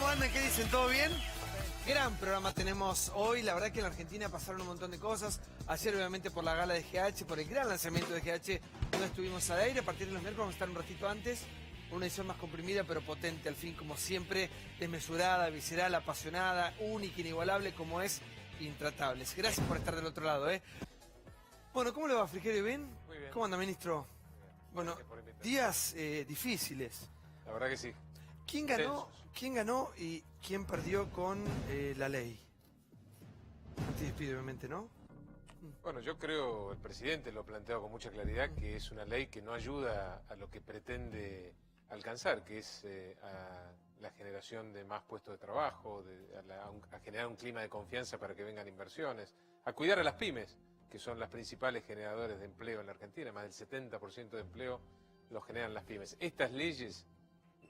andan? ¿Qué dicen? ¿Todo bien? Gran programa tenemos hoy. La verdad que en la Argentina pasaron un montón de cosas. Ayer, obviamente, por la gala de GH, por el gran lanzamiento de GH, no estuvimos al aire. A partir de los miércoles vamos a estar un ratito antes. Una edición más comprimida, pero potente al fin, como siempre, desmesurada, visceral, apasionada, única, inigualable, como es Intratables. Gracias por estar del otro lado, ¿eh? Bueno, ¿cómo le va, Frigerio? ¿Bien? Muy bien. ¿Cómo anda, ministro? Bueno, días difíciles. La verdad que sí. ¿Quién ganó y quién perdió con la ley? Antidespido, obviamente, ¿no? Bueno, yo creo, el presidente lo ha planteado con mucha claridad, que es una ley que no ayuda a lo que pretende alcanzar, que es a la generación de más puestos de trabajo, a generar un clima de confianza para que vengan inversiones, a cuidar a las pymes, que son las principales generadores de empleo en la Argentina. Más del 70% de empleo lo generan las pymes. Estas leyes,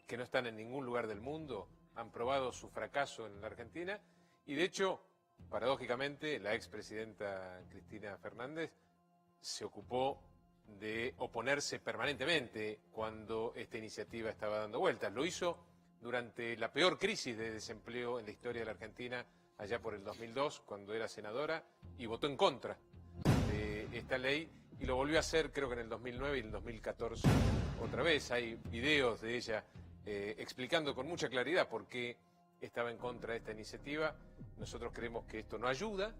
que no están en ningún lugar del mundo, han probado su fracaso en la Argentina y, de hecho, paradójicamente, la expresidenta Cristina Fernández se ocupó de oponerse permanentemente cuando esta iniciativa estaba dando vueltas. Lo hizo durante la peor crisis de desempleo en la historia de la Argentina, allá por el 2002, cuando era senadora, y votó en contra de esta ley, y lo volvió a hacer creo que en el 2009 y en el 2014 otra vez. Hay videos de ella explicando con mucha claridad por qué estaba en contra de esta iniciativa. Nosotros creemos que esto no ayuda,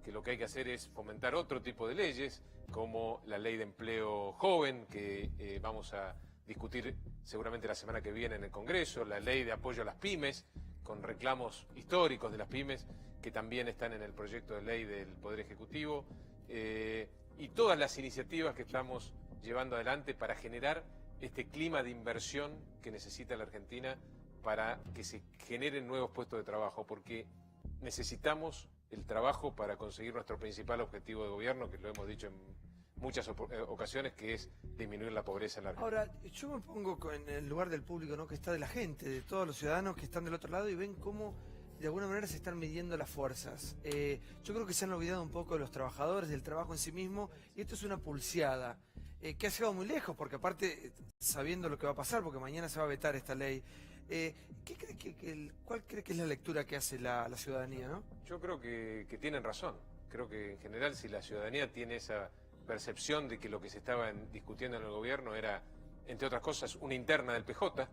que lo que hay que hacer es fomentar otro tipo de leyes, como la ley de empleo joven, que vamos a discutir seguramente la semana que viene en el Congreso, la ley de apoyo a las pymes, con reclamos históricos de las pymes, que también están en el proyecto de ley del Poder Ejecutivo, y todas las iniciativas que estamos llevando adelante para generar este clima de inversión que necesita la Argentina para que se generen nuevos puestos de trabajo, porque necesitamos el trabajo para conseguir nuestro principal objetivo de gobierno, que lo hemos dicho en muchas ocasiones, que es disminuir la pobreza en la Argentina. Ahora, yo me pongo en el lugar del público, ¿no? Que está de la gente, de todos los ciudadanos que están del otro lado y ven cómo de alguna manera se están midiendo las fuerzas. Yo creo que se han olvidado un poco de los trabajadores, del trabajo en sí mismo, y esto es una pulseada que ha llegado muy lejos, porque aparte, sabiendo lo que va a pasar, porque mañana se va a vetar esta ley, ¿cuál cree que es la lectura que hace la ciudadanía, no? Yo creo que tienen razón. Creo que en general, si la ciudadanía tiene esa percepción de que lo que se estaba discutiendo en el gobierno era, entre otras cosas, una interna del PJ,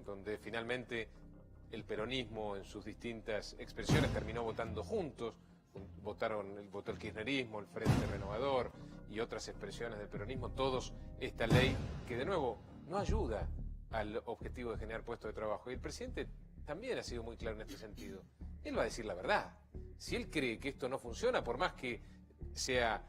donde finalmente el peronismo en sus distintas expresiones terminó votando juntos, votó el kirchnerismo, el Frente Renovador y otras expresiones del peronismo, todos esta ley que, de nuevo, no ayuda al objetivo de generar puestos de trabajo. Y el presidente también ha sido muy claro en este sentido. Él va a decir la verdad. Si él cree que esto no funciona, por más que sea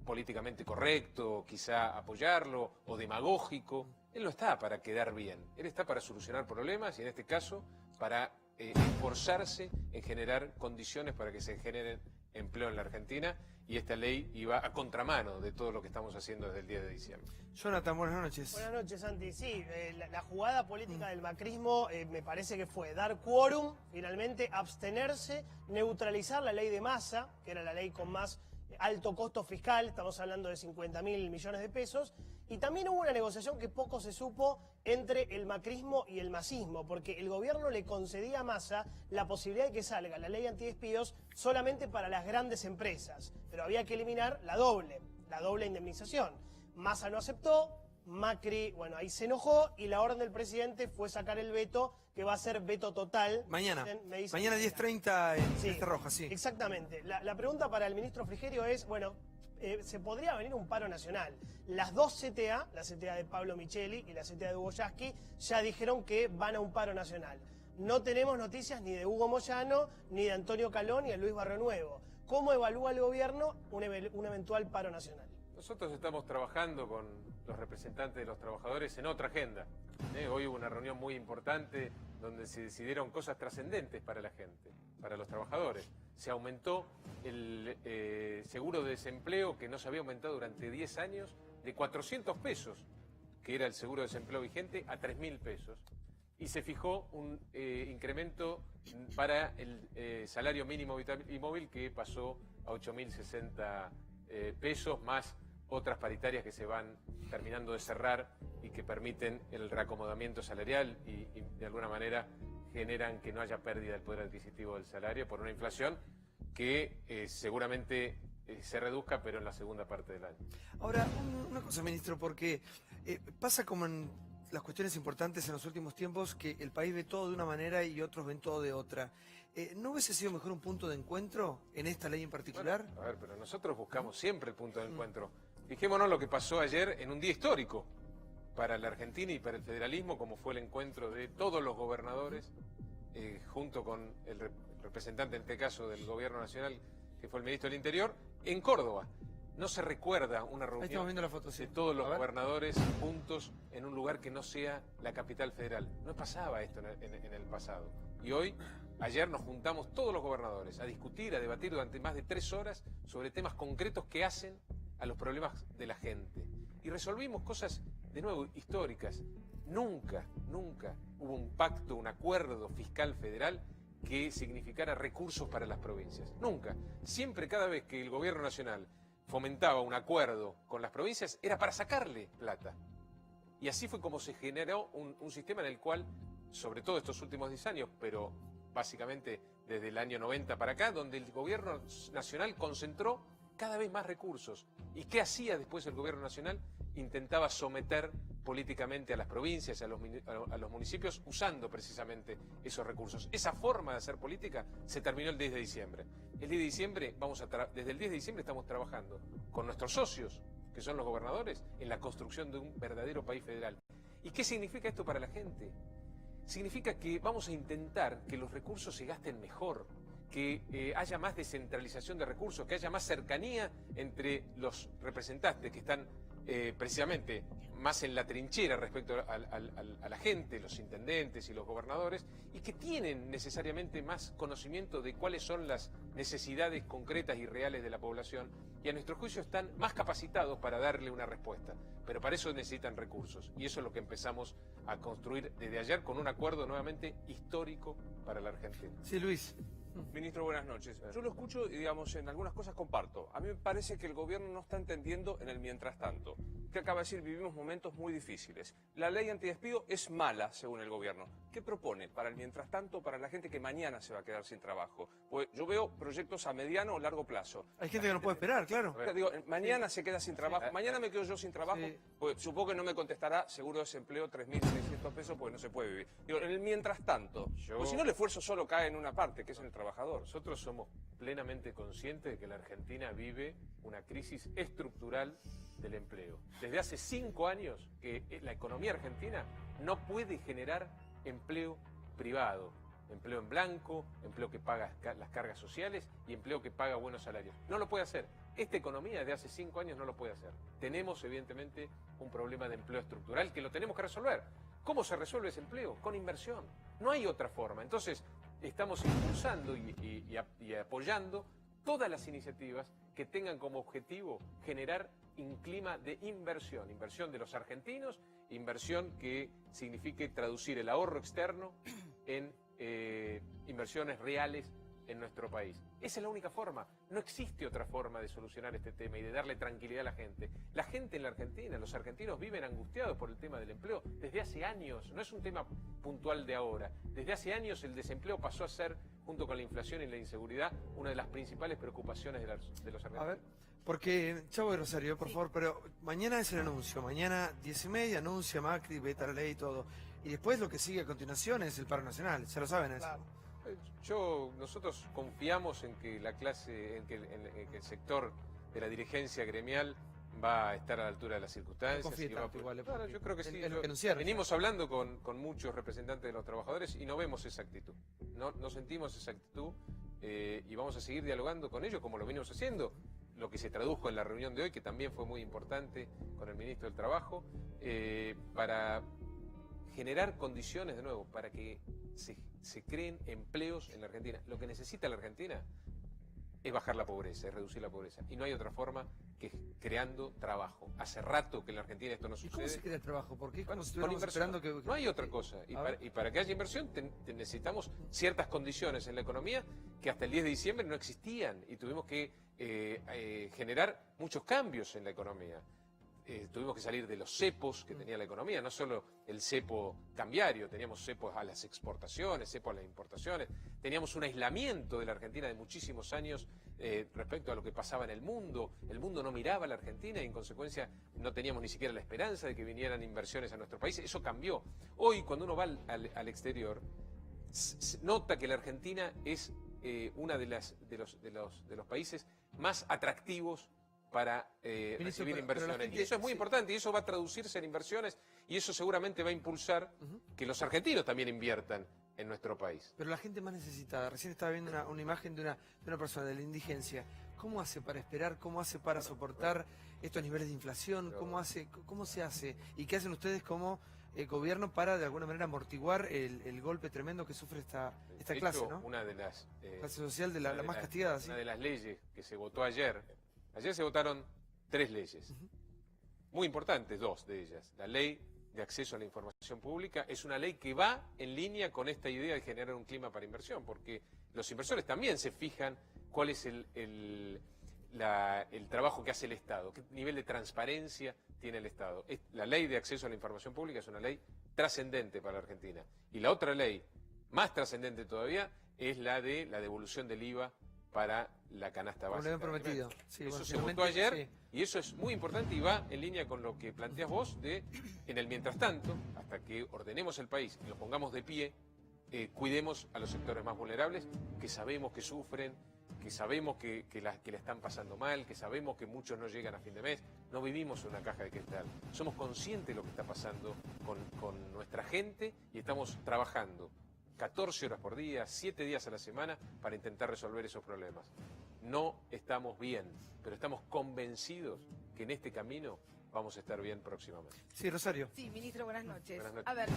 políticamente correcto, quizá apoyarlo, o demagógico, él no está para quedar bien. Él está para solucionar problemas y, en este caso, para esforzarse en generar condiciones para que se generen empleo en la Argentina, y esta ley iba a contramano de todo lo que estamos haciendo desde el 10 de diciembre. Jonathan, buenas noches. Buenas noches, Santi. Sí, la jugada política del macrismo me parece que fue dar quórum, finalmente abstenerse, neutralizar la ley de Massa, que era la ley con más alto costo fiscal, estamos hablando de 50.000 millones de pesos, y también hubo una negociación que poco se supo entre el macrismo y el masismo, porque el gobierno le concedía a Massa la posibilidad de que salga la ley antidespidos solamente para las grandes empresas, pero había que eliminar la doble indemnización. Massa no aceptó, Macri, bueno, ahí se enojó, y la orden del presidente fue sacar el veto, que va a ser veto total. Mañana, Me mañana 10:30 en Sí, Lista Roja, sí. Exactamente. La pregunta para el ministro Frigerio es, bueno, se podría venir un paro nacional. Las dos CTA, la CTA de Pablo Micheli y la CTA de Hugo Yasky, ya dijeron que van a un paro nacional. No tenemos noticias ni de Hugo Moyano, ni de Antonio Calón, ni de Luis Barrionuevo. ¿Cómo evalúa el gobierno un eventual paro nacional? Nosotros estamos trabajando con los representantes de los trabajadores en otra agenda. Hoy hubo una reunión muy importante donde se decidieron cosas trascendentes para la gente, para los trabajadores. Se aumentó el seguro de desempleo, que no se había aumentado durante 10 años, de 400 pesos, que era el seguro de desempleo vigente, a 3.000 pesos. Y se fijó un incremento para el salario mínimo vital y móvil, que pasó a 8.060 pesos, más otras paritarias que se van terminando de cerrar y que permiten el reacomodamiento salarial y de alguna manera generan que no haya pérdida del poder adquisitivo del salario por una inflación que seguramente se reduzca, pero en la segunda parte del año. Ahora, una cosa, ministro, porque pasa como en las cuestiones importantes en los últimos tiempos, que el país ve todo de una manera y otros ven todo de otra. ¿No hubiese sido mejor un punto de encuentro en esta ley en particular? Bueno, a ver, pero nosotros buscamos siempre el punto de encuentro. Fijémonos lo que pasó ayer en un día histórico para la Argentina y para el federalismo, como fue el encuentro de todos los gobernadores, junto con el representante, en este caso, del gobierno nacional, que fue el ministro del Interior, en Córdoba. No se recuerda una Ahí estamos reunión viendo la foto, sí. de todos los A ver. gobernadores juntos en un lugar que no sea la capital federal. No pasaba esto en el pasado. Y hoy, ayer nos juntamos todos los gobernadores a discutir, a debatir durante más de 3 horas sobre temas concretos que hacen a los problemas de la gente. Y resolvimos cosas, de nuevo, históricas. Nunca hubo un pacto, un acuerdo fiscal federal que significara recursos para las provincias. Nunca. Siempre, cada vez que el gobierno nacional fomentaba un acuerdo con las provincias, era para sacarle plata. Y así fue como se generó un sistema en el cual, sobre todo estos últimos 10 años, pero básicamente desde el año 90 para acá, donde el gobierno nacional concentró cada vez más recursos. ¿Y qué hacía después el gobierno nacional? Intentaba someter políticamente a las provincias, a los municipios, usando precisamente esos recursos. Esa forma de hacer política se terminó el 10 de diciembre. El 10 de diciembre desde el 10 de diciembre estamos trabajando con nuestros socios, que son los gobernadores, en la construcción de un verdadero país federal. ¿Y qué significa esto para la gente? Significa que vamos a intentar que los recursos se gasten mejor, que haya más descentralización de recursos, que haya más cercanía entre los representantes que están precisamente más en la trinchera respecto a la gente, los intendentes y los gobernadores, y que tienen necesariamente más conocimiento de cuáles son las necesidades concretas y reales de la población, y a nuestro juicio están más capacitados para darle una respuesta. Pero para eso necesitan recursos, y eso es lo que empezamos a construir desde ayer con un acuerdo nuevamente histórico para la Argentina. Sí, Luis. Ministro, buenas noches. Yo lo escucho y, digamos, en algunas cosas comparto. A mí me parece que el gobierno no está entendiendo en el mientras tanto. Usted acaba de decir, vivimos momentos muy difíciles. La ley antidespido es mala, según el gobierno. ¿Qué propone para el mientras tanto, para la gente que mañana se va a quedar sin trabajo? Pues yo veo proyectos a mediano o largo plazo. Hay gente que no puede esperar, claro. Digo, mañana se queda sin trabajo, mañana me quedo yo sin trabajo, Sí. pues supongo que no me contestará seguro de desempleo 3.600 pesos porque no se puede vivir. Digo, en el mientras tanto, pues si no el esfuerzo solo cae en una parte, que es en el trabajador. Nosotros somos plenamente conscientes de que la Argentina vive una crisis estructural del empleo. Desde hace 5 años que la economía argentina no puede generar empleo privado, empleo en blanco, empleo que paga las cargas sociales y empleo que paga buenos salarios. No lo puede hacer. Esta economía de hace 5 años no lo puede hacer. Tenemos evidentemente un problema de empleo estructural que lo tenemos que resolver. ¿Cómo se resuelve ese empleo? Con inversión. No hay otra forma. Entonces, estamos impulsando y apoyando todas las iniciativas que tengan como objetivo generar un clima de inversión, inversión de los argentinos, inversión que signifique traducir el ahorro externo en inversiones reales en nuestro país. Esa es la única forma. No existe otra forma de solucionar este tema y de darle tranquilidad a la gente. La gente en la Argentina, los argentinos viven angustiados por el tema del empleo desde hace años. No es un tema puntual de ahora. Desde hace años el desempleo pasó a ser, junto con la inflación y la inseguridad, una de las principales preocupaciones de los argentinos. A ver, porque, Chavo de Rosario, por favor, pero mañana es el anuncio. Mañana 10:30 anuncia Macri, veta la ley y todo. Y después lo que sigue a continuación es el paro nacional. Ya lo saben eso. Claro. Nosotros confiamos en que la clase, en que el sector de la dirigencia gremial va a estar a la altura de las circunstancias. No confíe y va a- tanto igual, Claro, yo creo que sí. es lo que anunciaron. Venimos hablando con muchos representantes de los trabajadores y no vemos esa actitud. No sentimos esa actitud y vamos a seguir dialogando con ellos como lo venimos haciendo. Lo que se tradujo en la reunión de hoy, que también fue muy importante con el ministro del Trabajo, para generar condiciones de nuevo, para que se creen empleos en la Argentina. Lo que necesita la Argentina es bajar la pobreza, es reducir la pobreza. Y no hay otra forma que creando trabajo. Hace rato que en la Argentina esto no ¿Y sucede. cómo se crea el trabajo? Porque Bueno, como si con estuviéramos inversión. esperando que... No hay otra cosa. Y para que haya inversión necesitamos ciertas condiciones en la economía que hasta el 10 de diciembre no existían y tuvimos que generar muchos cambios en la economía. tuvimos que salir de los cepos que tenía la economía, no solo el cepo cambiario, teníamos cepos a las exportaciones, cepos a las importaciones, teníamos un aislamiento de la Argentina de muchísimos años respecto a lo que pasaba en el mundo no miraba a la Argentina y en consecuencia no teníamos ni siquiera la esperanza de que vinieran inversiones a nuestro país, eso cambió. Hoy cuando uno va al exterior, nota que la Argentina es una de los países más atractivos para recibir inversiones. Y eso es muy importante, y eso va a traducirse en inversiones, y eso seguramente va a impulsar que los argentinos también inviertan en nuestro país. Pero la gente más necesitada, recién estaba viendo una imagen de una persona, de la indigencia. ¿Cómo hace para esperar? ¿Cómo hace para soportar estos niveles de inflación? ¿Cómo se hace? ¿Y qué hacen ustedes como gobierno para de alguna manera amortiguar el golpe tremendo que sufre esta clase, ¿no? Una de las clase social de la más castigada, ¿sí? Una de las leyes que se votó ayer se votaron 3 leyes, muy importantes, 2 de ellas. La ley de acceso a la información pública es una ley que va en línea con esta idea de generar un clima para inversión, porque los inversores también se fijan cuál es el trabajo que hace el Estado, qué nivel de transparencia tiene el Estado. La ley de acceso a la información pública es una ley trascendente para la Argentina. Y la otra ley, más trascendente todavía, es la de la devolución del IVA para la canasta básica. Como le habían prometido. Sí, eso bueno, se votó ayer, sí. Y eso es muy importante y va en línea con lo que planteas vos en el mientras tanto, hasta que ordenemos el país y lo pongamos de pie, cuidemos a los sectores más vulnerables, que sabemos que sufren, que sabemos que la están pasando mal, que sabemos que muchos no llegan a fin de mes. No vivimos en una caja de cristal. Somos conscientes de lo que está pasando con nuestra gente y estamos trabajando 14 horas por día, 7 días a la semana para intentar resolver esos problemas. No estamos bien, pero estamos convencidos que en este camino vamos a estar bien próximamente. Sí, Rosario. Sí, ministro, buenas noches. Buenas noches. A ver,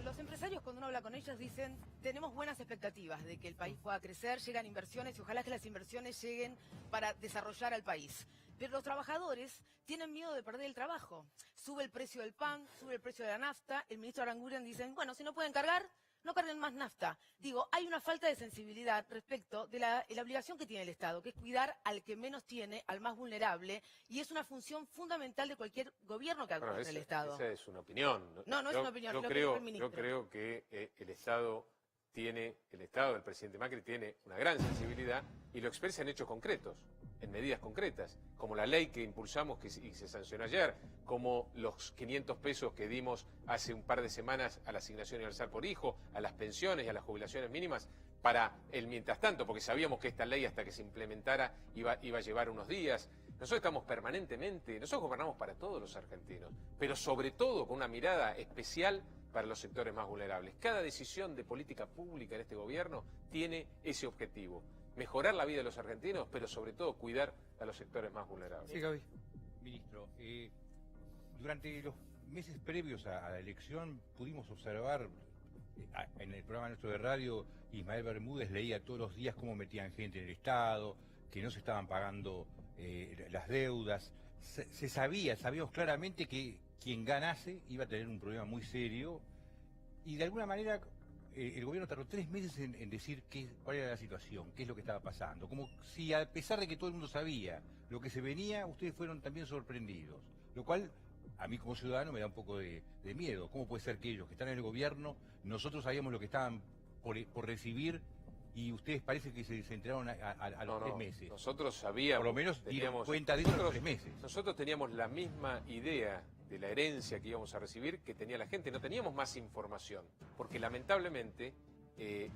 los empresarios cuando uno habla con ellos dicen, tenemos buenas expectativas de que el país pueda crecer, llegan inversiones y ojalá que las inversiones lleguen para desarrollar al país. Pero los trabajadores tienen miedo de perder el trabajo. Sube el precio del pan, sube el precio de la nafta, el ministro Aranguren dice, bueno, si no pueden cargar, no carguen más nafta. Digo, hay una falta de sensibilidad respecto de la obligación que tiene el Estado, que es cuidar al que menos tiene, al más vulnerable, y es una función fundamental de cualquier gobierno que actúe en el Estado. Esa es una opinión. No es una opinión, yo creo que el Estado, el presidente Macri, tiene una gran sensibilidad y lo expresa en hechos concretos, en medidas concretas, como la ley que impulsamos y se sancionó ayer, como los 500 pesos que dimos hace un par de semanas a la asignación universal por hijo, a las pensiones y a las jubilaciones mínimas para el mientras tanto, porque sabíamos que esta ley hasta que se implementara iba a llevar unos días. Nosotros estamos permanentemente, nosotros gobernamos para todos los argentinos, pero sobre todo con una mirada especial para los sectores más vulnerables. Cada decisión de política pública en este gobierno tiene ese objetivo. Mejorar la vida de los argentinos, pero sobre todo cuidar a los sectores más vulnerables. Sí, Gaby. Ministro, durante los meses previos a la elección pudimos observar en el programa nuestro de radio, Ismael Bermúdez leía todos los días cómo metían gente en el Estado, que no se estaban pagando las deudas. Sabíamos claramente que quien ganase iba a tener un problema muy serio y de alguna manera el gobierno tardó 3 meses en decir cuál era la situación, qué es lo que estaba pasando. Como si a pesar de que todo el mundo sabía lo que se venía, ustedes fueron también sorprendidos. Lo cual a mí como ciudadano me da un poco de miedo. ¿Cómo puede ser que ellos que están en el gobierno, nosotros sabíamos lo que estaban por recibir y ustedes parece que se enteraron a los 3 meses? Nosotros sabíamos. Por lo menos dieron cuenta de eso a los 3 meses. Nosotros teníamos la misma idea de la herencia que íbamos a recibir que tenía la gente, no teníamos más información, porque lamentablemente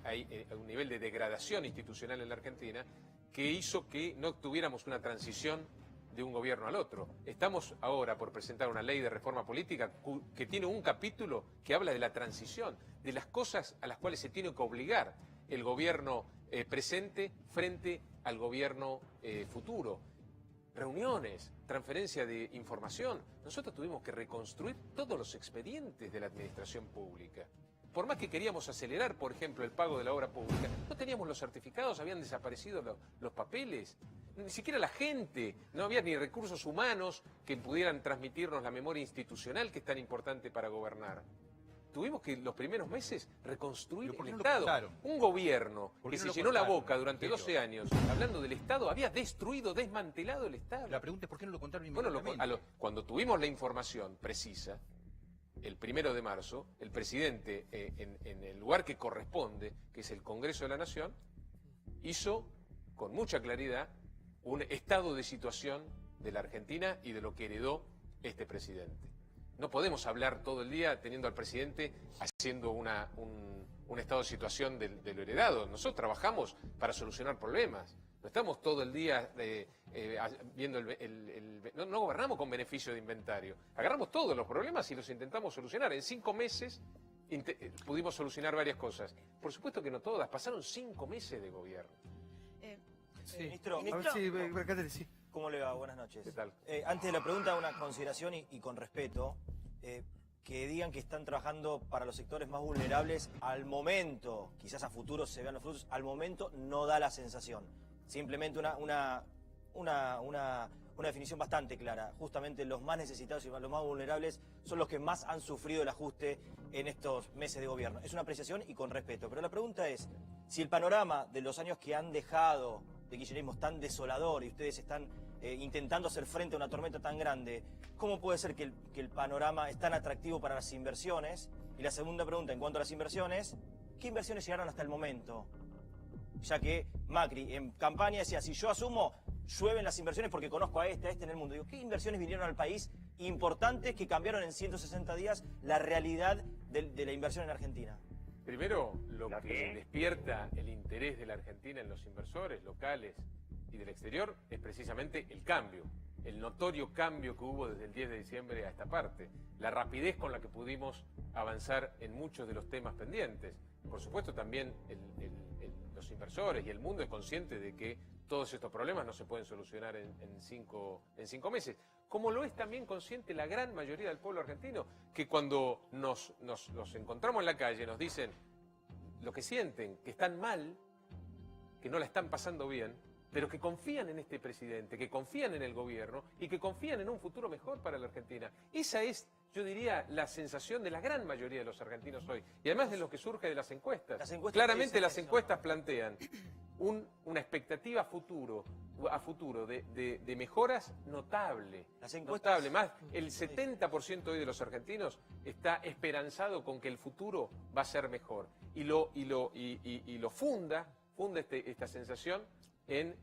hay un nivel de degradación institucional en la Argentina que hizo que no tuviéramos una transición de un gobierno al otro. Estamos ahora por presentar una ley de reforma política que tiene un capítulo que habla de la transición, de las cosas a las cuales se tiene que obligar el gobierno presente frente al gobierno futuro. Reuniones, transferencia de información. Nosotros tuvimos que reconstruir todos los expedientes de la administración pública. Por más que queríamos acelerar, por ejemplo, el pago de la obra pública, no teníamos los certificados, habían desaparecido los papeles. Ni siquiera la gente, no había ni recursos humanos que pudieran transmitirnos la memoria institucional que es tan importante para gobernar. tuvimos que los primeros meses reconstruir ¿Pero por el qué no lo Estado. contaron? Un gobierno ¿Por que qué no se lo llenó la contaron, boca durante Evangelio? 12 años hablando del Estado, había destruido, desmantelado el Estado. La pregunta es ¿por qué no lo contaron Bueno, inmediatamente? cuando tuvimos la información precisa, el 1 de marzo, el presidente, en el lugar que corresponde, que es el Congreso de la Nación, hizo con mucha claridad un estado de situación de la Argentina y de lo que heredó este presidente. No podemos hablar todo el día teniendo al presidente haciendo un estado de situación de lo heredado. Nosotros trabajamos para solucionar problemas. No estamos todo el día viendo no gobernamos con beneficio de inventario. Agarramos todos los problemas y los intentamos solucionar. En 5 meses pudimos solucionar varias cosas. Por supuesto que no todas. Pasaron 5 meses de gobierno. Sí. Ministro, A ver si, Bercatelli, sí. ¿cómo le va? Buenas noches. ¿Qué tal? Antes de la pregunta, una consideración y con respeto. Que digan que están trabajando para los sectores más vulnerables al momento, quizás a futuro se vean los frutos, al momento no da la sensación. Simplemente una definición bastante clara. Justamente los más necesitados y los más vulnerables son los que más han sufrido el ajuste en estos meses de gobierno. Es una apreciación y con respeto. Pero la pregunta es, si el panorama de los años que han dejado de kirchnerismo es tan desolador y ustedes están intentando hacer frente a una tormenta tan grande, ¿cómo puede ser que el panorama es tan atractivo para las inversiones? Y la segunda pregunta, en cuanto a las inversiones, ¿qué inversiones llegaron hasta el momento? Ya que Macri en campaña decía, si yo asumo, llueven las inversiones porque conozco a este en el mundo. Digo, ¿qué inversiones vinieron al país importantes que cambiaron en 160 días la realidad de la inversión en Argentina? Primero, lo que despierta el interés de la Argentina en los inversores locales y del exterior es precisamente el cambio, el notorio cambio que hubo desde el 10 de diciembre a esta parte, la rapidez con la que pudimos avanzar en muchos de los temas pendientes. Por supuesto, también los inversores y el mundo es consciente de que todos estos problemas no se pueden solucionar en cinco meses. Como lo es también consciente la gran mayoría del pueblo argentino, que cuando nos encontramos en la calle nos dicen lo que sienten, que están mal, que no la están pasando bien, pero que confían en este presidente, que confían en el gobierno y que confían en un futuro mejor para la Argentina. Esa es, yo diría, la sensación de la gran mayoría de los argentinos hoy. Y además de lo que surge de las encuestas. Claramente las encuestas plantean una expectativa a futuro de mejoras notable. Las encuestas, notable. Más, el 70% hoy de los argentinos está esperanzado con que el futuro va a ser mejor. Y lo funda esta sensación en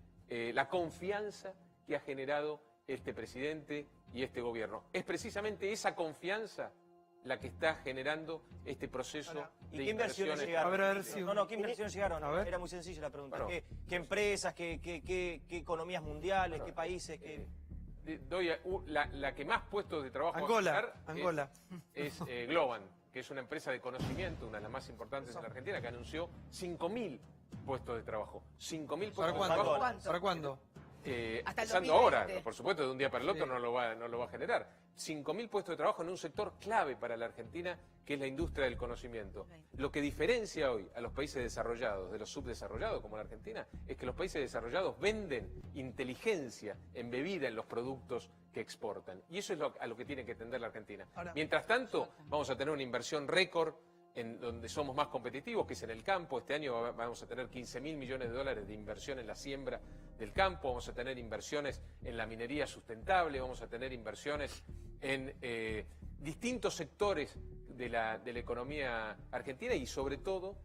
la confianza que ha generado este presidente y este gobierno. Es precisamente esa confianza la que está generando este proceso ¿Y de qué inversiones llegaron? A ver si... ¿Qué inversiones llegaron? A ver. Era muy sencilla la pregunta. Bueno. ¿Qué empresas, qué economías mundiales, qué países? La que más puestos de trabajo Angola, va a generar Angola. es Globant, que es una empresa de conocimiento, una de las más importantes en la Argentina, que anunció 5.000 puestos de trabajo. 5.000 puestos ¿Para de cuándo? trabajo. ¿Para cuándo? Hasta el Pensando 2020. ahora, por supuesto, de un día para el otro Sí. no lo va a generar. 5.000 puestos de trabajo en un sector clave para la Argentina, que es la industria del conocimiento. Lo que diferencia hoy a los países desarrollados de los subdesarrollados, como la Argentina, es que los países desarrollados venden inteligencia embebida en los productos que exportan. Y eso es a lo que tiene que tender la Argentina. Ahora- Mientras tanto, vamos a tener una inversión récord en donde somos más competitivos, que es en el campo. Este año vamos a tener 15.000 millones de dólares de inversión en la siembra del campo, vamos a tener inversiones en la minería sustentable, vamos a tener inversiones en distintos sectores de la economía argentina y sobre todo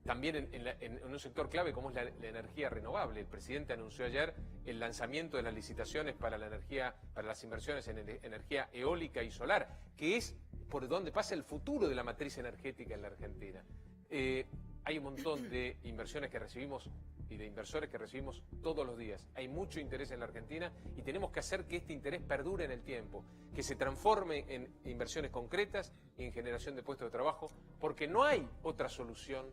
también en un sector clave como es la energía renovable. El presidente anunció ayer el lanzamiento de las licitaciones para las inversiones en energía eólica y solar, que es por donde pasa el futuro de la matriz energética en la Argentina. Hay un montón de inversiones que recibimos y de inversores que recibimos todos los días. Hay mucho interés en la Argentina y tenemos que hacer que este interés perdure en el tiempo, que se transforme en inversiones concretas y en generación de puestos de trabajo, porque no hay otra solución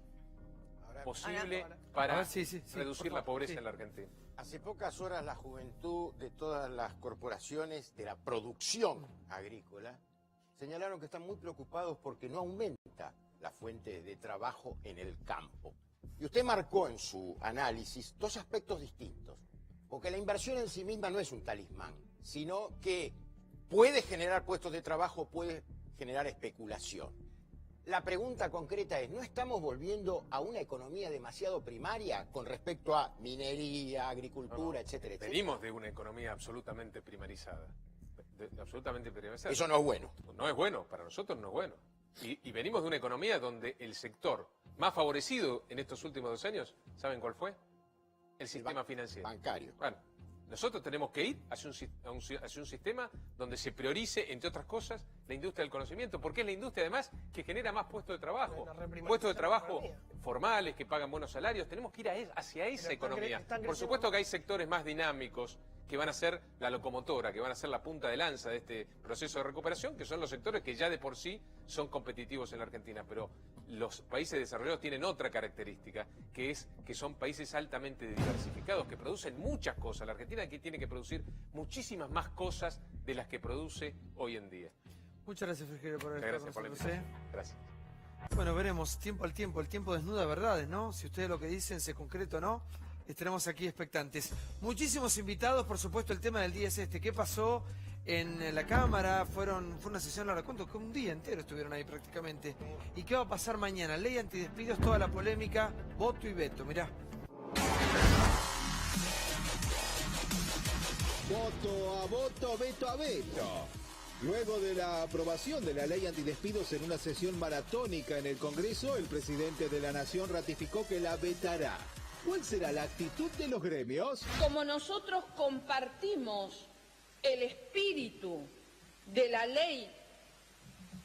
posible A para ver, sí, reducir por la favor, pobreza sí. en la Argentina. Hace pocas horas la juventud de todas las corporaciones de la producción agrícola señalaron que están muy preocupados porque no aumenta la fuente de trabajo en el campo. Y usted marcó en su análisis dos aspectos distintos, porque la inversión en sí misma no es un talismán, sino que puede generar puestos de trabajo, puede generar especulación. La pregunta concreta es, ¿no estamos volviendo a una economía demasiado primaria con respecto a minería, agricultura, etcétera, etcétera? Venimos de una economía absolutamente primarizada. Absolutamente primarizada. Eso no es bueno. No es bueno, para nosotros no es bueno. Y venimos de una economía donde el sector más favorecido en estos últimos 2 años, ¿saben cuál fue? El sistema financiero. Bancario. Bueno, nosotros tenemos que ir hacia un sistema donde se priorice, entre otras cosas, la industria del conocimiento, porque es la industria además que genera más puestos de trabajo, puestos de trabajo formales, que pagan buenos salarios. Tenemos que ir hacia esa economía. Por supuesto que hay sectores más dinámicos que van a ser la locomotora, que van a ser la punta de lanza de este proceso de recuperación, que son los sectores que ya de por sí son competitivos en la Argentina. Pero los países desarrollados tienen otra característica, que es que son países altamente diversificados, que producen muchas cosas. La Argentina aquí tiene que producir muchísimas más cosas de las que produce hoy en día. Muchas gracias, Frigerio, por haber estado con nosotros. Gracias. Bueno, veremos, tiempo al tiempo, el tiempo desnuda verdades, ¿no? Si ustedes lo que dicen se concreta o no, estaremos aquí expectantes. Muchísimos invitados, por supuesto, el tema del día es este. ¿Qué pasó en la Cámara? Fue una sesión larga, ¿cuánto? Que un día entero estuvieron ahí prácticamente. ¿Y qué va a pasar mañana? Ley antidespidos, toda la polémica, voto y veto, mirá. Voto a voto, veto a veto. Luego de la aprobación de la ley antidespidos en una sesión maratónica en el Congreso, el presidente de la Nación ratificó que la vetará. ¿Cuál será la actitud de los gremios? Como nosotros compartimos el espíritu de la ley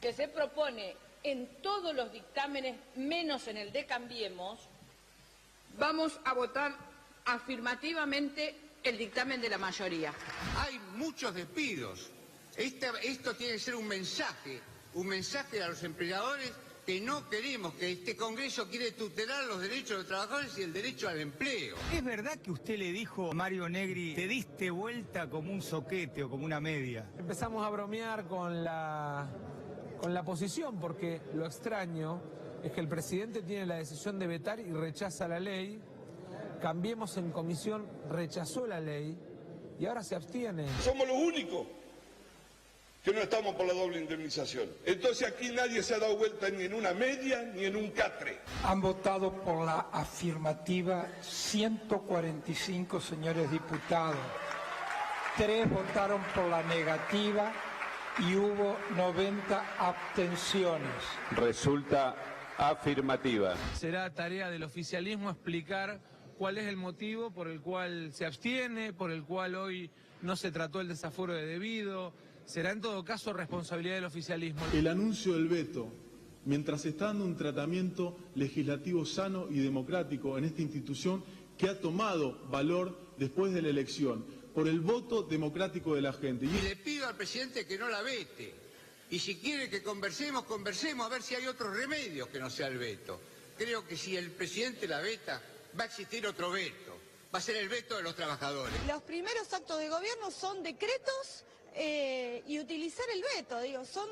que se propone en todos los dictámenes, menos en el de Cambiemos, vamos a votar afirmativamente el dictamen de la mayoría. Hay muchos despidos. Esto tiene que ser un mensaje a los empleadores que no queremos, que este Congreso quiere tutelar los derechos de los trabajadores y el derecho al empleo. ¿Es verdad que usted le dijo a Mario Negri, te diste vuelta como un soquete o como una media? Empezamos a bromear con la posición, porque lo extraño es que el presidente tiene la decisión de vetar y rechaza la ley. Cambiemos en comisión, rechazó la ley y ahora se abstiene. Somos los únicos que no estamos por la doble indemnización. Entonces aquí nadie se ha dado vuelta ni en una media ni en un catre. Han votado por la afirmativa 145 señores diputados. 3 votaron por la negativa y hubo 90 abstenciones. Resulta afirmativa. Será tarea del oficialismo explicar cuál es el motivo por el cual se abstiene, por el cual hoy no se trató el desaforo de debido. Será en todo caso responsabilidad del oficialismo. El anuncio del veto, mientras está dando un tratamiento legislativo sano y democrático en esta institución que ha tomado valor después de la elección, por el voto democrático de la gente. Y le pido al presidente que no la vete. Y si quiere que conversemos a ver si hay otros remedios que no sea el veto. Creo que si el presidente la veta, va a existir otro veto. Va a ser el veto de los trabajadores. Los primeros actos de gobierno son decretos y utilizar el veto, son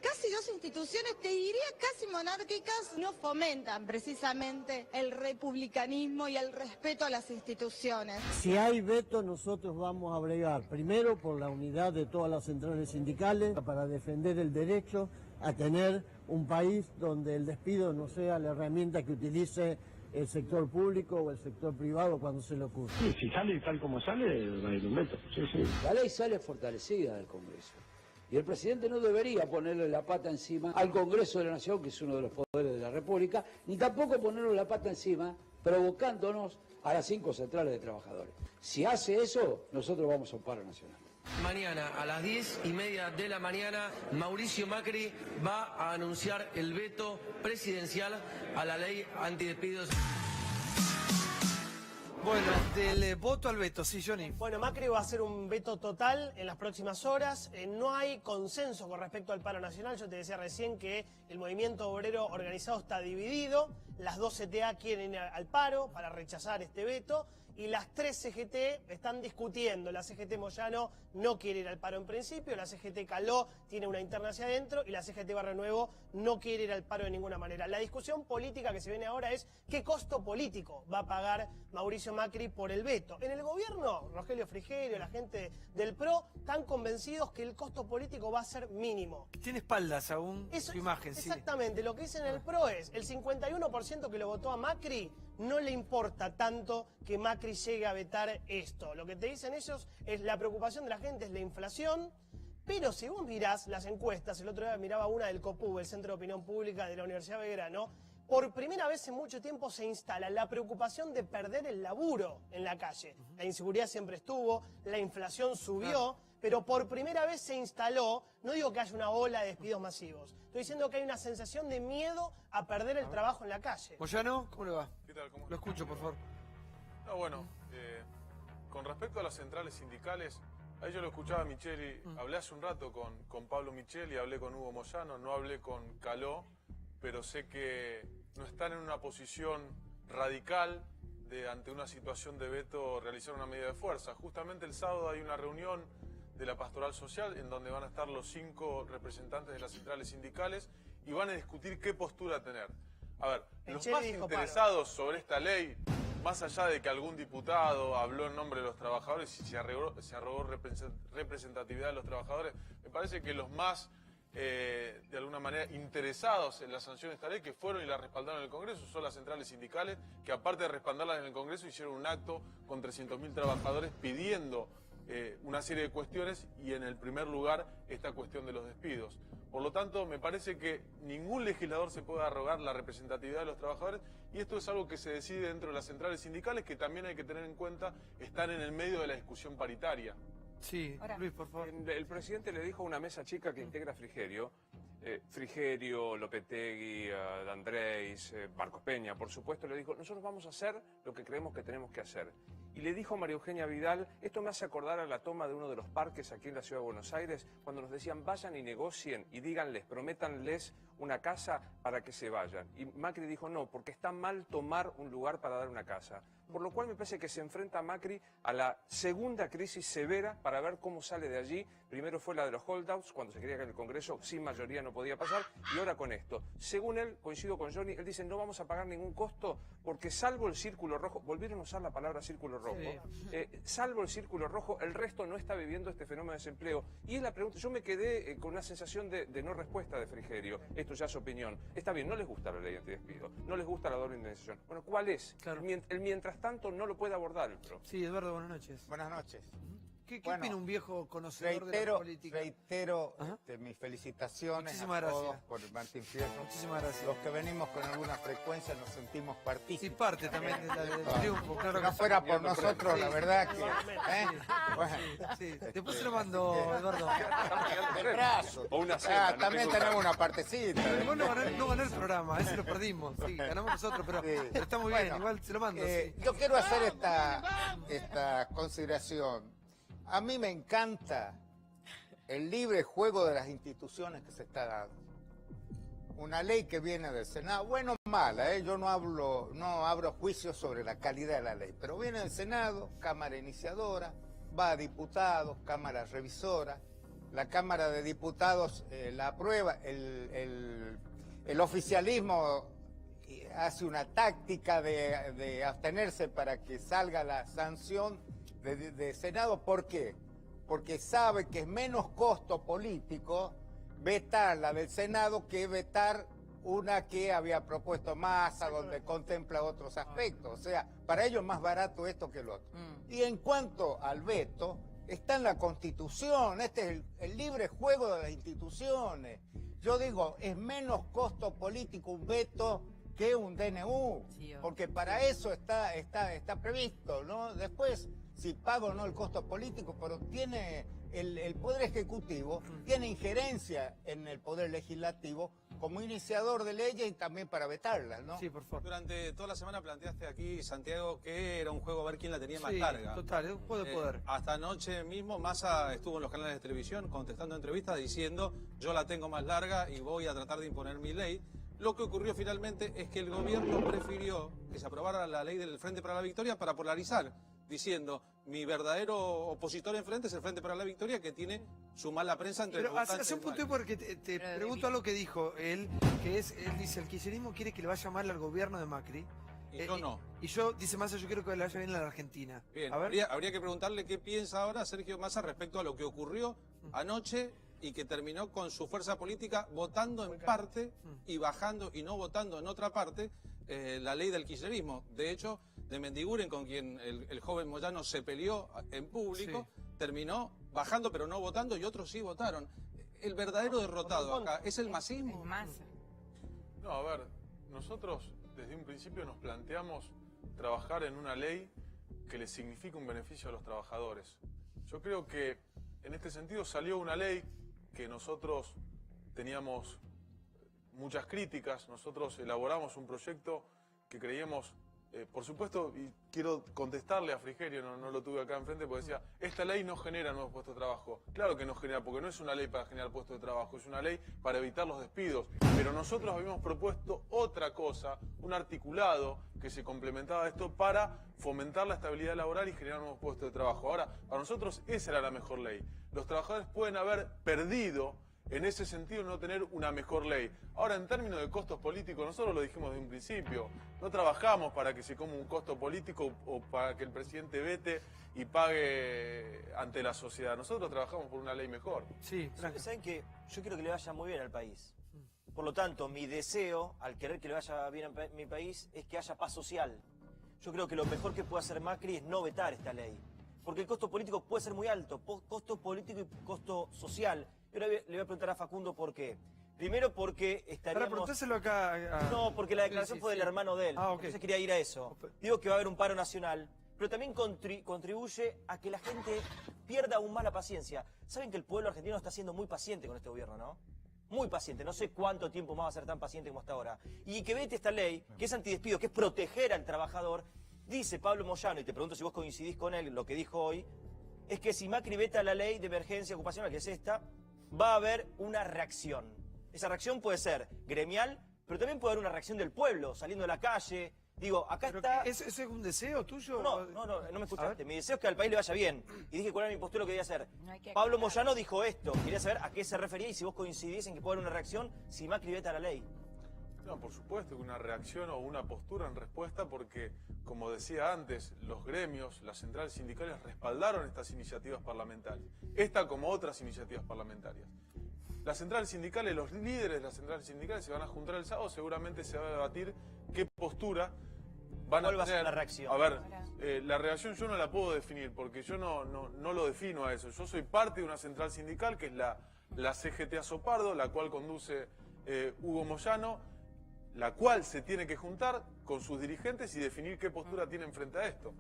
casi 2 instituciones, te diría casi monárquicas, no fomentan precisamente el republicanismo y el respeto a las instituciones. Si hay veto, nosotros vamos a bregar, primero por la unidad de todas las centrales sindicales, para defender el derecho a tener un país donde el despido no sea la herramienta que utilice el sector público o el sector privado cuando se le ocurre. Sí, si sale tal como sale, va a ir un veto. Sí. La ley sale fortalecida del Congreso. Y el presidente no debería ponerle la pata encima al Congreso de la Nación, que es uno de los poderes de la República, ni tampoco ponerle la pata encima provocándonos a las 5 centrales de trabajadores. Si hace eso, nosotros vamos a un paro nacional. Mañana a las 10:30 de la mañana, Mauricio Macri va a anunciar el veto presidencial a la ley antidespidos. Bueno, del voto al veto, sí, Johnny. Bueno, Macri va a hacer un veto total en las próximas horas. No hay consenso con respecto al paro nacional. Yo te decía recién que el movimiento obrero organizado está dividido. Las 2 CTA quieren ir al paro para rechazar este veto. y las tres CGT están discutiendo. La CGT Moyano no quiere ir al paro en principio, la CGT Caló tiene una interna hacia adentro y la CGT Barrio Nuevo no quiere ir al paro de ninguna manera. La discusión política que se viene ahora es qué costo político va a pagar Mauricio Macri por el veto. En el gobierno, Rogelio Frigerio, la gente del PRO, están convencidos que el costo político va a ser mínimo. Tiene espaldas aún su imagen, sí. Exactamente, lo que dicen en el PRO es el 51% que lo votó a Macri no le importa tanto que Macri llegue a vetar esto. Lo que te dicen ellos es la preocupación de la gente es la inflación, pero si vos mirás las encuestas, el otro día miraba una del COPUB, el Centro de Opinión Pública de la Universidad de Belgrano, por primera vez en mucho tiempo se instala la preocupación de perder el laburo en la calle. La inseguridad siempre estuvo, la inflación subió, pero por primera vez se instaló, no digo que haya una ola de despidos masivos, estoy diciendo que hay una sensación de miedo a perder el trabajo en la calle. Moyano, ¿cómo le va? ¿Qué tal? ¿Cómo Lo escucho, por favor. No, bueno, con respecto a las centrales sindicales, ahí yo lo escuchaba a Micheli, hablé hace un rato con Pablo Micheli, hablé con Hugo Moyano, no hablé con Caló, pero sé que no están en una posición radical de, ante una situación de veto, realizar una medida de fuerza. Justamente el sábado hay una reunión de la Pastoral Social en donde van a estar los 5 representantes de las centrales sindicales y van a discutir qué postura tener. A ver, los más interesados sobre esta ley, más allá de que algún diputado habló en nombre de los trabajadores y se arrogó representatividad de los trabajadores, me parece que los más, de alguna manera, interesados en la sanción de esta ley, que fueron y la respaldaron en el Congreso, son las centrales sindicales, que aparte de respaldarlas en el Congreso, hicieron un acto con 300.000 trabajadores pidiendo una serie de cuestiones y en el primer lugar esta cuestión de los despidos. Por lo tanto, me parece que ningún legislador se puede arrogar la representatividad de los trabajadores y esto es algo que se decide dentro de las centrales sindicales que también hay que tener en cuenta, están en el medio de la discusión paritaria. Sí, Luis, por favor. El presidente le dijo a una mesa chica que integra Frigerio, Frigerio, Lopetegui, D'Andrés, Marcos Peña, por supuesto, le dijo, nosotros vamos a hacer lo que creemos que tenemos que hacer. Y le dijo a María Eugenia Vidal, esto me hace acordar a la toma de uno de los parques aquí en la Ciudad de Buenos Aires, cuando nos decían, vayan y negocien y díganles, prométanles una casa para que se vayan. Y Macri dijo, no, porque está mal tomar un lugar para dar una casa. Por lo cual me parece que se enfrenta Macri a la segunda crisis severa para ver cómo sale de allí. Primero fue la de los holdouts, cuando se creía que en el Congreso sin mayoría no podía pasar, y ahora con esto. Según él, coincido con Johnny, él dice no vamos a pagar ningún costo porque salvo el círculo rojo, volvieron a usar la palabra círculo rojo, salvo el círculo rojo, el resto no está viviendo este fenómeno de desempleo. Y es la pregunta, yo me quedé con una sensación de no respuesta de Frigerio, esto ya es opinión. Está bien, no les gusta la ley antidespido, no les gusta la doble indemnización. Bueno, ¿cuál es? Claro. El mientras tanto no lo puede abordar el PRO. Sí, Eduardo, buenas noches. Buenas noches. ¿Qué opina un viejo conocedor de la política? Reitero mis felicitaciones Muchísimas a todos gracias. por Martín Fierro. Muchísimas gracias. Los que venimos con alguna frecuencia nos sentimos partícipes. Sí, parte también del triunfo, claro. Si no fuera por nosotros, sí, la verdad que... Sí. Después se lo mando, Eduardo. El brazo. O una cena. También tenemos una partecita. Igual no ganó el programa, ese lo perdimos. Sí, ganamos nosotros, pero está muy bien, igual se lo mando. Yo quiero hacer esta consideración. A mí me encanta el libre juego de las instituciones que se está dando. Una ley que viene del Senado, bueno o mala, yo no abro juicios sobre la calidad de la ley, pero viene del Senado, Cámara Iniciadora, va a diputados, Cámara Revisora, la Cámara de Diputados la aprueba, el oficialismo hace una táctica de abstenerse para que salga la sanción de Senado. ¿Por qué? Porque sabe que es menos costo político vetar la del Senado que vetar una que había propuesto Massa, donde contempla otros aspectos. O sea, para ellos es más barato esto que lo otro. Y en cuanto al veto, está en la Constitución, este es el libre juego de las instituciones. Yo digo, es menos costo político un veto que un DNU, porque para eso está previsto, ¿no? Después, si paga o no el costo político, pero tiene el Poder Ejecutivo, tiene injerencia en el Poder Legislativo como iniciador de leyes y también para vetarlas, ¿no? Sí, por favor. Durante toda la semana planteaste aquí, Santiago, que era un juego a ver quién la tenía más larga. Total, es un juego de poder. Hasta anoche mismo Massa estuvo en los canales de televisión contestando entrevistas diciendo yo la tengo más larga y voy a tratar de imponer mi ley. Lo que ocurrió finalmente es que el gobierno prefirió que se aprobara la ley del Frente para la Victoria para polarizar, diciendo, mi verdadero opositor enfrente es el Frente para la Victoria, que tiene su mala prensa entre Pero los votantes. hace un punto porque te pregunto algo que dijo él, que es, él dice, el kirchnerismo quiere que le vaya mal al gobierno de Macri. Y yo no. Y yo, dice Massa, yo quiero que le vaya bien a la Argentina. Bien, A ver. habría que preguntarle qué piensa ahora Sergio Massa respecto a lo que ocurrió anoche y que terminó con su fuerza política votando en parte y bajando y no votando en otra parte la ley del kirchnerismo. De hecho, de Mendiguren, con quien el joven Moyano se peleó en público, terminó bajando pero no votando y otros sí votaron. El verdadero derrotado acá es el masismo. No, a ver, nosotros desde un principio nos planteamos trabajar en una ley que le signifique un beneficio a los trabajadores. Yo creo que en este sentido salió una ley que nosotros teníamos muchas críticas, nosotros elaboramos un proyecto que creíamos, por supuesto, y quiero contestarle a Frigerio, no lo tuve acá enfrente, porque decía, esta ley no genera nuevos puestos de trabajo. Claro que no genera, porque no es una ley para generar puestos de trabajo, es una ley para evitar los despidos. Pero nosotros habíamos propuesto otra cosa, un articulado que se complementaba a esto para fomentar la estabilidad laboral y generar nuevos puestos de trabajo. Ahora, para nosotros esa era la mejor ley. Los trabajadores pueden haber perdido en ese sentido no tener una mejor ley. Ahora, en términos de costos políticos, nosotros lo dijimos desde un principio, no trabajamos para que se coma un costo político o para que el presidente vete y pague ante la sociedad. Nosotros trabajamos por una ley mejor. Sí, ¿saben qué? Yo quiero que le vaya muy bien al país. Por lo tanto, mi deseo, al querer que le vaya bien a mi país, es que haya paz social. Yo creo que lo mejor que puede hacer Macri es no vetar esta ley. Porque el costo político puede ser muy alto, costo político y costo social. Yo le voy a preguntar a Facundo por qué. Primero porque estaríamos... Ahora, preguntáselo acá. No, porque la declaración fue del hermano de él. Entonces quería ir a eso. Digo que va a haber un paro nacional, pero también contribuye a que la gente pierda aún más la paciencia. Saben que el pueblo argentino está siendo muy paciente con este gobierno, ¿no? Muy paciente. No sé cuánto tiempo más va a ser tan paciente como hasta ahora. Y que vete esta ley, que es antidespido, que es proteger al trabajador, dice Pablo Moyano, y te pregunto si vos coincidís con él, lo que dijo hoy, es que si Macri veta la ley de emergencia ocupacional, que es esta, va a haber una reacción. Esa reacción puede ser gremial, pero también puede haber una reacción del pueblo, saliendo a la calle. Digo, acá está... ¿Ese es un deseo tuyo? No me escuchaste. Mi deseo es que al país le vaya bien. Y dije cuál era mi postura, lo que quería hacer. Pablo Moyano dijo esto. Quería saber a qué se refería y si vos coincidís en que puede haber una reacción si Macri veta la ley. No, por supuesto que una reacción o una postura en respuesta porque, como decía antes, los gremios, las centrales sindicales respaldaron estas iniciativas parlamentarias. Esta como otras iniciativas parlamentarias. Las centrales sindicales, los líderes de las centrales sindicales se van a juntar el sábado, seguramente se va a debatir qué postura van a tener. ¿Cuál va a ser la reacción? A ver, la reacción yo no la puedo definir porque yo no lo defino a eso. Yo soy parte de una central sindical que es la CGT Azopardo, la cual conduce Hugo Moyano, la cual se tiene que juntar con sus dirigentes y definir qué postura tienen frente a esto.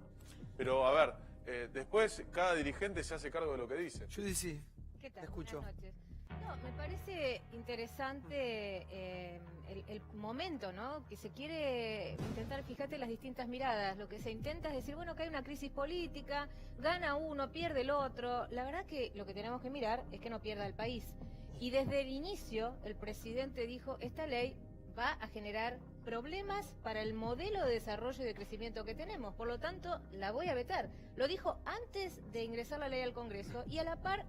Pero, a ver, después cada dirigente se hace cargo de lo que dice. Judici, ¿qué tal? te escucho. Buenas noches. No, me parece interesante el momento, ¿no? Que se quiere intentar, fíjate las distintas miradas, lo que se intenta es decir, bueno, que hay una crisis política, gana uno, pierde el otro. La verdad que lo que tenemos que mirar es que no pierda el país. Y desde el inicio, el presidente dijo, esta ley va a generar problemas para el modelo de desarrollo y de crecimiento que tenemos. Por lo tanto, la voy a vetar. Lo dijo antes de ingresar la ley al Congreso y a la par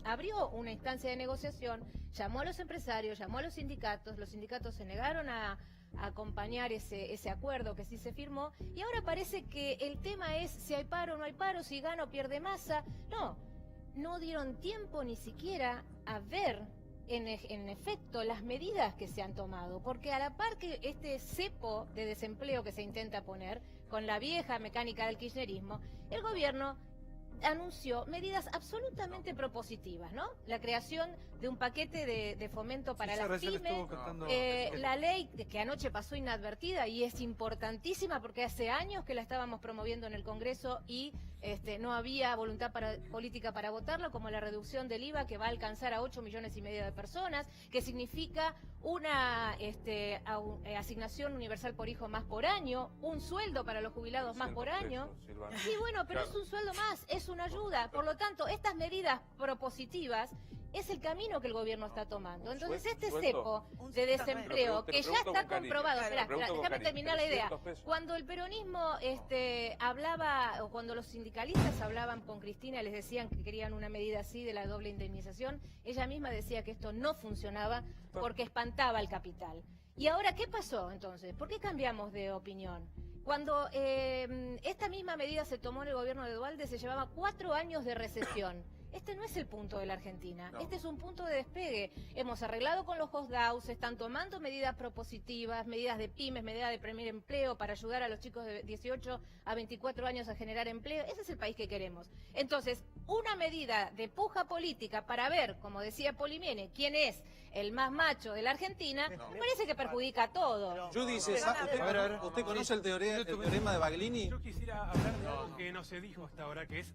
abrió una instancia de negociación, llamó a los empresarios, llamó a los sindicatos se negaron a acompañar ese acuerdo que sí se firmó y ahora parece que el tema es si hay paro o no hay paro, si gana o pierde Massa. No dieron tiempo ni siquiera a ver en efecto las medidas que se han tomado, porque a la par que este cepo de desempleo que se intenta poner con la vieja mecánica del kirchnerismo, el gobierno anunció medidas absolutamente propositivas, ¿no? La creación de un paquete de fomento para las pymes, la ley que anoche pasó inadvertida y es importantísima porque hace años que la estábamos promoviendo en el Congreso y no había voluntad política para votarlo, como la reducción del IVA que va a alcanzar a 8,5 millones de personas, que significa una asignación universal por hijo más por año, un sueldo para los jubilados más por año. Sí, bueno, pero es un sueldo más, es una ayuda. Por lo tanto, estas medidas propositivas es el camino que el gobierno está tomando. Entonces, este cepo de desempleo, que ya está comprobado, déjame terminar la idea. Cuando el peronismo hablaba, o cuando los sindicalistas hablaban con Cristina, les decían que querían una medida así de la doble indemnización, ella misma decía que esto no funcionaba porque espantaba al capital. ¿Y ahora qué pasó entonces? ¿Por qué cambiamos de opinión? Cuando esta misma medida se tomó en el gobierno de Duhalde, se llevaba 4 años de recesión. Este no es el punto de la Argentina, este es un punto de despegue. Hemos arreglado con los HOSDAU, se están tomando medidas propositivas, medidas de pymes, medidas de primer empleo para ayudar a los chicos de 18 a 24 años a generar empleo. Ese es el país que queremos. Entonces, una medida de puja política para ver, como decía Polimiene, quién es el más macho de la Argentina, me parece que perjudica a todo. Judy, ¿usted conoce el teorema de Baglini? Yo quisiera hablar de algo que no se dijo hasta ahora, que es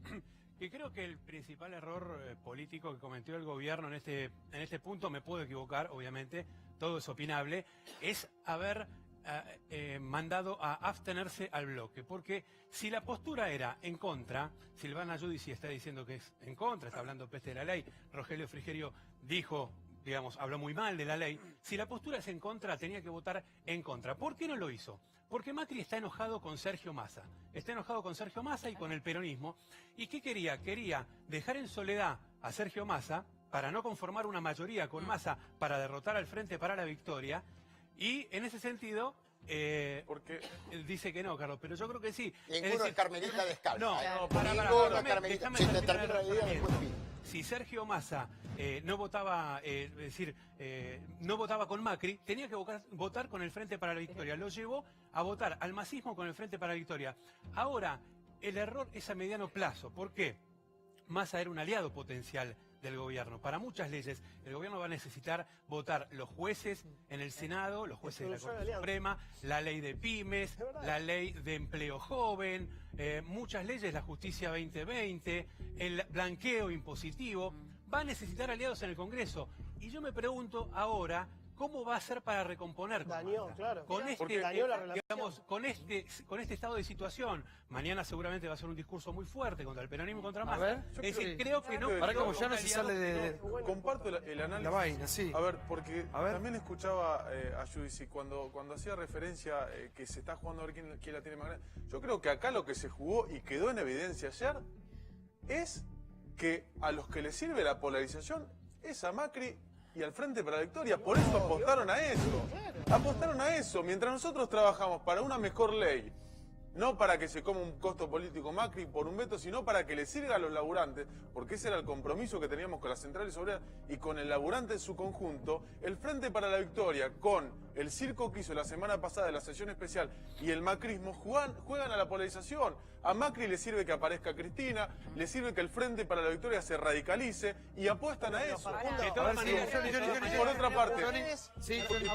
que creo que el principal error político que cometió el gobierno en este punto, me puedo equivocar, obviamente, todo es opinable, es haber mandado a abstenerse al bloque. Porque si la postura era en contra, Silvana Giudici está diciendo que es en contra, está hablando peste de la ley, Rogelio Frigerio dijo, digamos, habló muy mal de la ley. Si la postura es en contra, tenía que votar en contra. ¿Por qué no lo hizo? Porque Macri está enojado con Sergio Massa. Está enojado con Sergio Massa y con el peronismo. ¿Y qué quería? Quería dejar en soledad a Sergio Massa para no conformar una mayoría con Massa para derrotar al Frente para la Victoria. Y en ese sentido, porque él dice que no, Carlos, pero yo creo que sí. Ninguno es Carmelita descalza. No, si Sergio Massa no votaba, no votaba con Macri, tenía que votar con el Frente para la Victoria. Lo llevó a votar al masismo con el Frente para la Victoria. Ahora, el error es a mediano plazo. ¿Por qué? Massa era un aliado potencial del gobierno. Para muchas leyes, el gobierno va a necesitar votar los jueces en el Senado, los jueces de la Corte Suprema, la ley de pymes, la ley de empleo joven, muchas leyes, la Justicia 2020, el blanqueo impositivo. Va a necesitar aliados en el Congreso. Y yo me pregunto ahora, ¿cómo va a ser para recomponer con este estado de situación? Mañana seguramente va a ser un discurso muy fuerte contra el peronismo y contra Massa. Es decir, creo que no. Para como ya no se sale de comparto el análisis. La vaina, sí. A ver, porque también escuchaba a Giudici cuando hacía referencia que se está jugando a ver quién la tiene más grande. Yo creo que acá lo que se jugó y quedó en evidencia ayer es que a los que les sirve la polarización es a Macri y al Frente para la Victoria. Por eso apostaron a eso. Apostaron a eso. Mientras nosotros trabajamos para una mejor ley, no para que se coma un costo político Macri por un veto, sino para que le sirva a los laburantes, porque ese era el compromiso que teníamos con las centrales obreras y con el laburante en su conjunto, el Frente para la Victoria, con el circo que hizo la semana pasada de la sesión especial y el macrismo, juegan a la polarización. A Macri le sirve que aparezca Cristina, le sirve que el Frente para la Victoria se radicalice y apuestan a eso.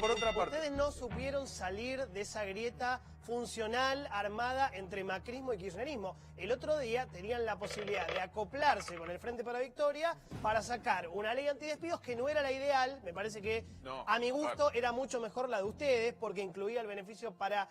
Por otra parte, ustedes no supieron salir de esa grieta funcional armada entre macrismo y kirchnerismo. El otro día tenían la posibilidad de acoplarse con el Frente para la Victoria para sacar una ley antidespidos que no era la ideal. Me parece que a mi gusto era mucho mejor la de ustedes porque incluía el beneficio para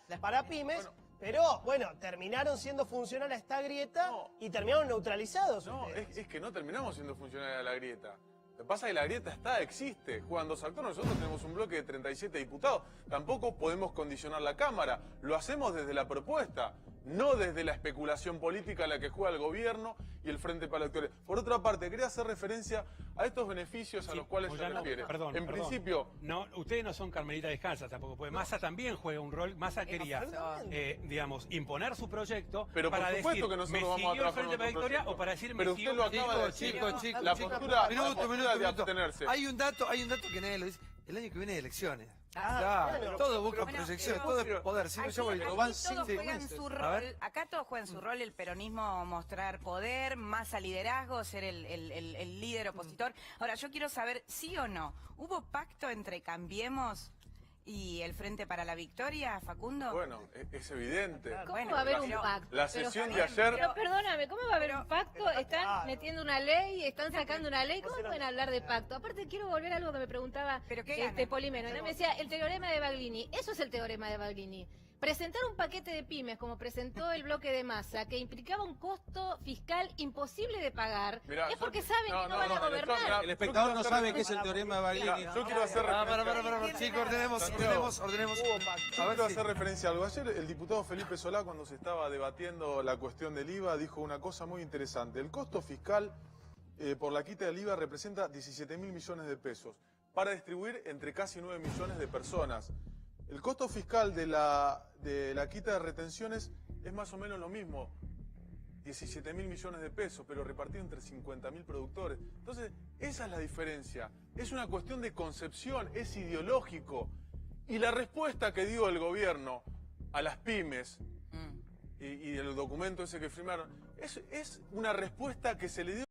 pymes. Pero, bueno, terminaron siendo funcional a esta grieta y terminaron neutralizados. No, es que no terminamos siendo funcional a la grieta. Lo que pasa es que la grieta existe. Juegan dos actores, nosotros tenemos un bloque de 37 diputados. Tampoco podemos condicionar la Cámara. Lo hacemos desde la propuesta, no desde la especulación política a la que juega el gobierno y el Frente para la Victoria. Por otra parte, quería hacer referencia a estos beneficios a los cuales se refiere. En principio... No, ustedes no son Carmelita descalza tampoco, porque Massa también juega un rol. Massa quería, digamos, imponer su proyecto para decir, que nosotros ¿me vamos a siguió el Frente para la Victoria proyecto? o para decir, Pero usted lo acaba de decir. La postura de abstenerse. Hay un dato que nadie lo dice. El año que viene hay elecciones. Todo busca proyección, todo es poder. Acá todos juegan su rol, el peronismo mostrar poder, Massa liderazgo, ser el líder opositor. Ahora, yo quiero saber, ¿sí o no? ¿Hubo pacto entre Cambiemos ¿Y el Frente para la Victoria, Facundo? Bueno, es evidente. ¿Cómo va a haber un pacto? La sesión de ayer... Pero perdóname, ¿cómo va a haber un pacto? Están metiendo una ley, están sacando una ley, ¿cómo pueden hablar de pacto? Aparte quiero volver a algo que me preguntaba Polimeno, ¿no? Me decía, el teorema de Baglini, eso es el teorema de Baglini. Presentar un paquete de pymes, como presentó el bloque de Massa, que implicaba un costo fiscal imposible de pagar, es porque saben que no van a gobernar. El espectador no sabe qué es el teorema de Baglini. Yo quiero hacer referencia... Chicos, ordenemos. A ver, quiero hacer referencia a algo. Ayer el diputado Felipe Solá, cuando se estaba debatiendo la cuestión del IVA, dijo una cosa muy interesante. El costo fiscal por la quita del IVA representa 17.000 millones de pesos para distribuir entre casi 9 millones de personas. El costo fiscal de la quita de retenciones es más o menos lo mismo, 17.000 millones de pesos, pero repartido entre 50.000 productores. Entonces, esa es la diferencia. Es una cuestión de concepción, es ideológico. Y la respuesta que dio el gobierno a las pymes y el documento ese que firmaron, es una respuesta que se le dio